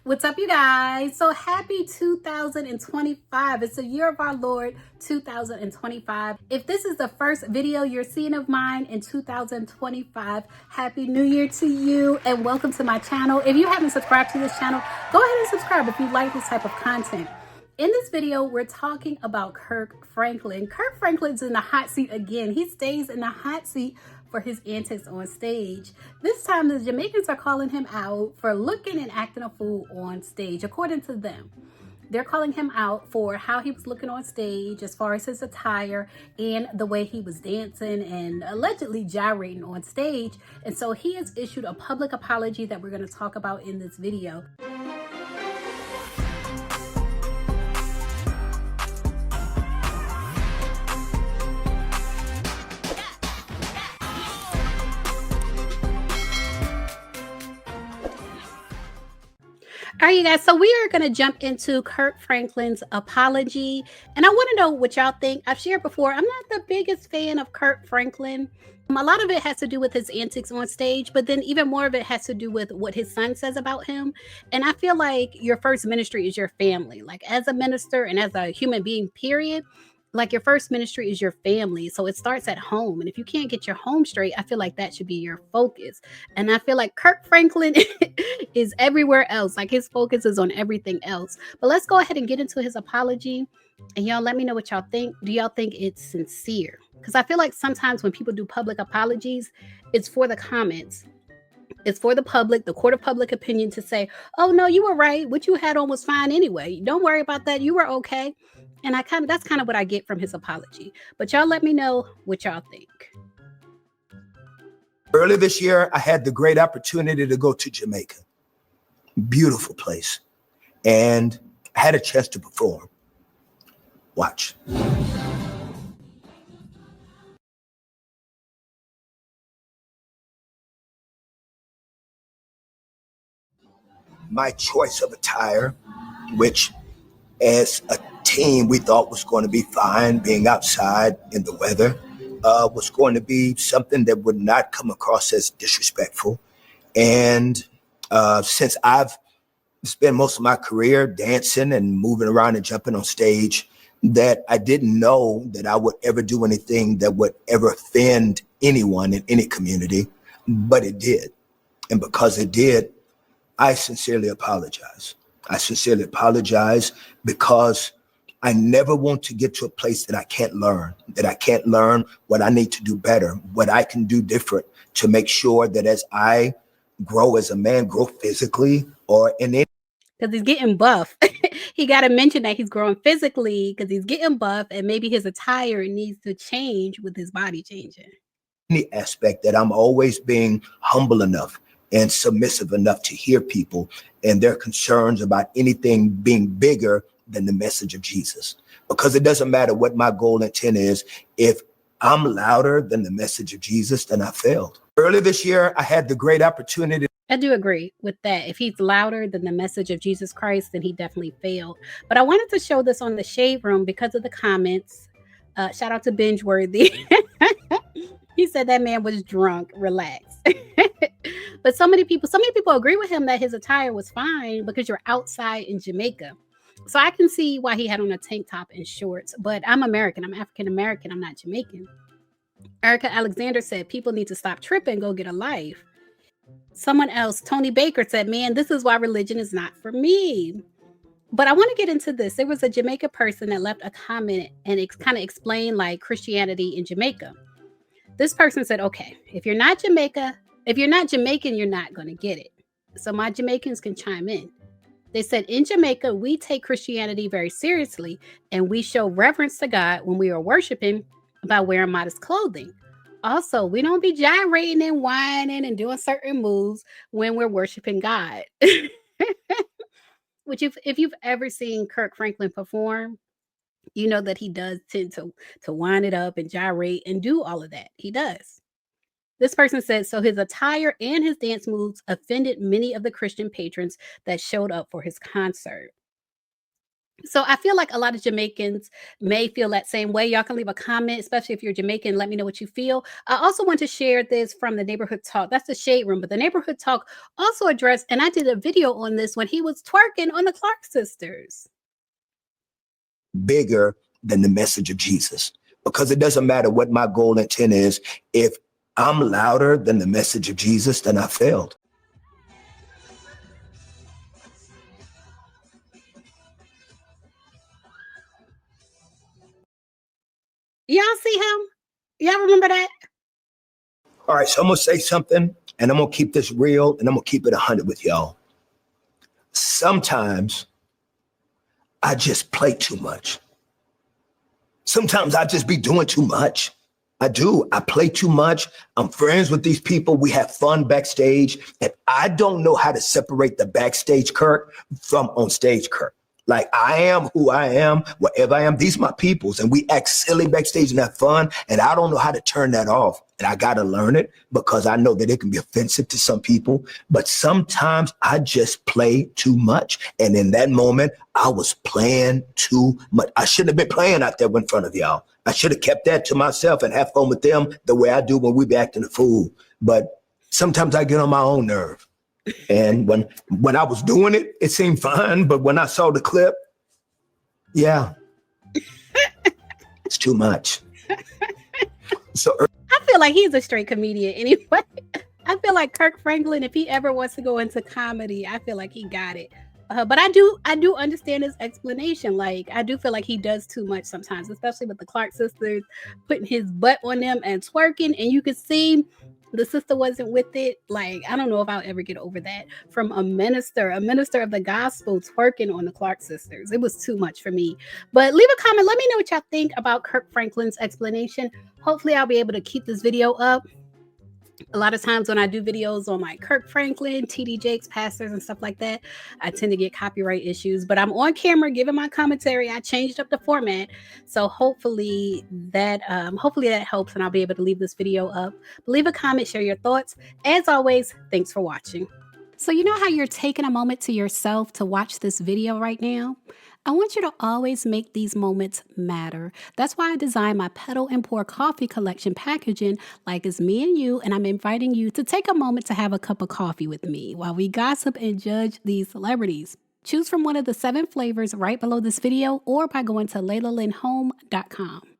What's up, you guys? So happy 2025. It's the year of our Lord 2025. If this is the first video you're seeing of mine in 2025, happy new year to you and welcome to my channel. If you haven't subscribed to this channel, go ahead and subscribe if you like this type of content. In this video, we're talking about Kirk Franklin. Kirk Franklin's in the hot seat again. He stays in the hot seat for his antics on stage. This time, the Jamaicans are calling him out for looking and acting a fool on stage, according to them. They're calling him out for how he was looking on stage as far as his attire and the way he was dancing and allegedly gyrating on stage. And so he has issued a public apology that we're going to talk about in this video. All right, you guys, so we are going to jump into Kirk Franklin's apology, and I want to know what y'all think. I've shared before, I'm not the biggest fan of Kirk Franklin. A lot of it has to do with his antics on stage, but then even more of it has to do with what his son says about him. And I feel like your first ministry is your family. Like, as a minister and as a human being, period, like, your first ministry is your family. So it starts at home. And if you can't get your home straight, I feel like that should be your focus. And I feel like Kirk Franklin is everywhere else. Like, his focus is on everything else. But let's go ahead and get into his apology. And y'all let me know what y'all think. Do y'all think it's sincere? Because I feel like sometimes when people do public apologies, it's for the comments. It's for the public, the court of public opinion, to say, oh, no, you were right. What you had on was fine anyway. Don't worry about that. You were okay. And that's kind of what I get from his apology. But y'all let me know what y'all think. Early this year, I had the great opportunity to go to Jamaica. Beautiful place. And I had a chance to perform. Watch. My choice of attire, which as a team we thought was going to be fine, being outside in the weather, was going to be something that would not come across as disrespectful. And since I've spent most of my career dancing and moving around and jumping on stage, that I didn't know that I would ever do anything that would ever offend anyone in any community, but it did. And because it did, I sincerely apologize. I sincerely apologize because I never want to get to a place that I can't learn what I need to do better, what I can do different to make sure that as I grow as a man, grow physically or in any. Because he's getting buff. He got to mention that he's growing physically because he's getting buff, and maybe his attire needs to change with his body changing. Any aspect, that I'm always being humble enough and submissive enough to hear people and their concerns about anything being bigger than the message of Jesus. Because it doesn't matter what my goal and intent is. If I'm louder than the message of Jesus, then I failed. Earlier this year, I had the great opportunity. I do agree with that. If he's louder than the message of Jesus Christ, then he definitely failed. But I wanted to show this on the Shade Room because of the comments. Shout out to Bingeworthy. He said that man was drunk. Relax. But so many people agree with him that his attire was fine because you're outside in Jamaica. So I can see why he had on a tank top and shorts. But I'm American. I'm African American. I'm not Jamaican. Erica Alexander said people need to stop tripping, go get a life. Someone else, Tony Baker, said, man, this is why religion is not for me. But I want to get into this. There was a Jamaica person that left a comment and kind of explained like Christianity in Jamaica. This person said, okay, if you're not Jamaican, you're not going to get it. So my Jamaicans can chime in. They said, in Jamaica, we take Christianity very seriously, and we show reverence to God when we are worshiping by wearing modest clothing. Also, we don't be gyrating and whining and doing certain moves when we're worshiping God. Which, if you've ever seen Kirk Franklin perform, you know that he does tend to wind it up and gyrate and do all of that. He does. This person said, so his attire and his dance moves offended many of the Christian patrons that showed up for his concert. So I feel like a lot of Jamaicans may feel that same way. Y'all can leave a comment, especially if you're Jamaican. Let me know what you feel. I also want to share this from the neighborhood talk. That's the shade room, but the neighborhood talk also addressed, and I did a video on this when he was twerking on the Clark sisters. Bigger than the message of Jesus, because it doesn't matter what my goal intent is. If I'm louder than the message of Jesus, then I failed. Y'all see him? Y'all remember that? All right, so I'm gonna say something, and I'm gonna keep this real, and I'm gonna keep it 100 with y'all. Sometimes I just play too much. Sometimes I just be doing too much. I do. I play too much. I'm friends with these people. We have fun backstage. And I don't know how to separate the backstage Kirk from on stage Kirk. Like, I am who I am, wherever I am. These are my peoples, and we act silly backstage and have fun. And I don't know how to turn that off. And I got to learn it, because I know that it can be offensive to some people. But sometimes I just play too much. And in that moment, I was playing too much. I shouldn't have been playing out there in front of y'all. I should have kept that to myself and have fun with them the way I do when we be acting a fool. But sometimes I get on my own nerve. And when I was doing it, it seemed fine. But when I saw the clip, yeah, it's too much. So I feel like he's a straight comedian anyway. I feel like Kirk Franklin, if he ever wants to go into comedy, I feel like he got it. But I do understand his explanation. Like, I do feel like he does too much sometimes, especially with the Clark sisters putting his butt on them and twerking, and you could see the sister wasn't with it. Like, I don't know if I'll ever get over that from a minister of the gospel twerking on the Clark sisters. It was too much for me. But leave a comment. Let me know what y'all think about Kirk Franklin's explanation. Hopefully, I'll be able to keep this video up. A lot of times when I do videos on like Kirk Franklin, TD Jakes, pastors, and stuff like that, I tend to get copyright issues. But I'm on camera giving my commentary. I changed up the format, so hopefully that helps, and I'll be able to leave this video up. Leave a comment, share your thoughts. As always, thanks for watching. So you know how you're taking a moment to yourself to watch this video right now? I want you to always make these moments matter. That's why I designed my Pedal and Pour coffee collection packaging like it's me and you, and I'm inviting you to take a moment to have a cup of coffee with me while we gossip and judge these celebrities. Choose from one of the 7 flavors right below this video or by going to LaylaLynnHome.com.